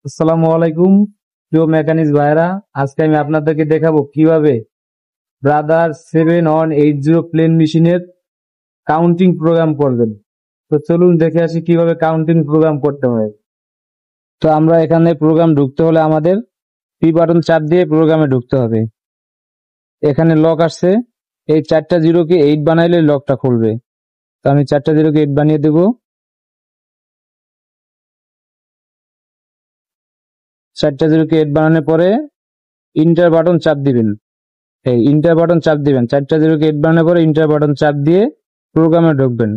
আসসালামু আলাইকুম প্রিয় মেকানিক্স ভাইরা, আজকে আমি আপনাদেরকে দেখাবো কিভাবে ব্রাদার 7180 প্লেন মেশিনের কাউন্টিং প্রোগ্রাম করবেন। তো চলুন দেখে আসি কিভাবে কাউন্টিং প্রোগ্রাম করতে হয়। তো আমরা এখানে প্রোগ্রাম ঢুকতে হলে আমাদের পি বাটন চাপ দিয়ে প্রোগ্রামে ঢুকতে হবে। এখানে লক আসছে, এই 4টা জিরোকে 8 বানাইলে লকটা খুলবে। তো আমি 4টা জিরোকে 8 বানিয়ে দেবো। 4টা জিরোকে 8 বানানোর পরে ইন্টার বাটন চাপ দিবেন। এই ইন্টার বাটন চাপ দিবেন, 4টা জিরোকে 8 বানানোর পরে ইন্টার বাটন চাপ দিয়ে প্রোগ্রামে ঢুকবেন।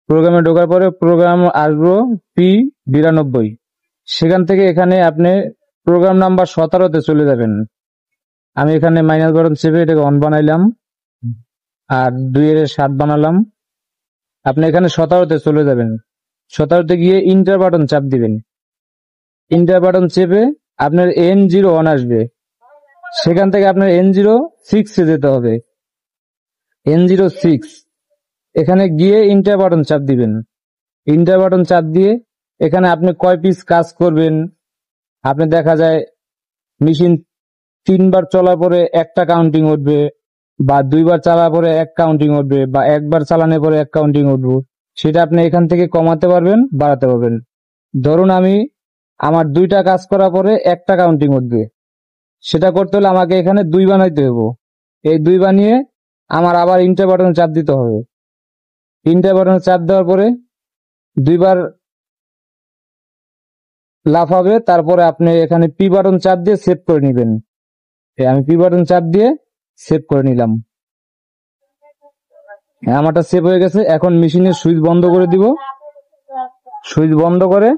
প্রোগ্রামে ঢোকার পরে প্রোগ্রাম আসবো P92। সেখান থেকে এখানে আপনি প্রোগ্রাম নাম্বার 17তে চলে যাবেন। আমি এখানে মাইনাস বাটন চেপে এটাকে 1 বানাইলাম আর 2 এর 7 বানালাম। আপনি এখানে 17তে চলে যাবেন। 17তে গিয়ে ইন্টার বাটন চাপ দিবেন। ইন্টার বাটন চেপে আপনার N01 আসবে, সেখান থেকে আপনার N06 এ যেতে হবে। N06 এখানে গিয়ে ইন্টার বাটন চাপ দিবেন। ইন্টার বাটন চাপ দিয়ে এখানে আপনি কয় পিস কাজ করবেন, আপনি দেখা যায় মেশিন 3বার চলার পরে একটা কাউন্টিং উঠবে, বা 2বার চালার পরে এক কাউন্টিং উঠবে, বা একবার চালানোর পরে এক কাউন্টিং উঠবে, সেটা আপনি এখান থেকে কমাতে পারবেন, বাড়াতে পারবেন। ধরুন আমার 2টা কাজ করার পরে একটা কাউন্টিং উঠবে, সেটা করতে হলে আমাকে এখানে 2 বানাইতে হবে। এই 2 বানিয়ে আমার আবার ইন্টার বাটন চাপ দিতে হবে। ইন্টার বাটন চাপ দেওয়ার পরে 2বার লাফাবে, তারপরে আপনি এখানে পি বাটন চাপ দিয়ে সেভ করে নেবেন। আমি পি বাটন চাপ দিয়ে সেভ করে নিলাম। আমারটা সেভ হয়ে গেছে। এখন মেশিনের সুইচ বন্ধ করে দিব। সুইচ বন্ধ করে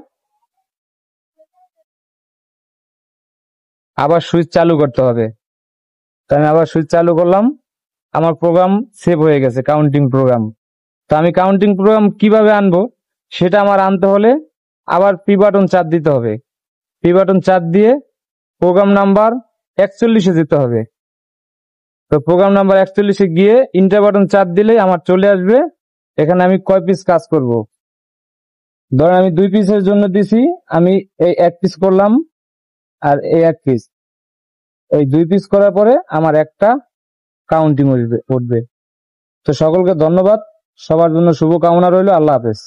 আবার সুইচ চালু করতে হবে। তো আমি আবার সুইচ চালু করলাম, আমার প্রোগ্রাম সেভ হয়ে গেছে, কাউন্টিং প্রোগ্রাম। তো আমি কাউন্টিং প্রোগ্রাম কিভাবে আনবো সেটা আমার আনতে হলে আবার পি বাটন চাপ দিতে হবে। পি বাটন চাপ দিয়ে প্রোগ্রাম নাম্বার 41-এ যেতে হবে। তো প্রোগ্রাম নাম্বার 41-এ গিয়ে ইন্টার বাটন চাপ দিলে আমার চলে আসবে এখানে আমি কয় পিস কাজ করব। ধরেন আমি 2 পিসের জন্য দিছি, আমি এই 1 পিস করলাম আর এই 1 পিস, এই 2 পিস করার পরে আমার একটা কাউন্টিং উঠবে। তো সকলকে ধন্যবাদ, সবার জন্য শুভকামনা রইল। আল্লাহ হাফেজ।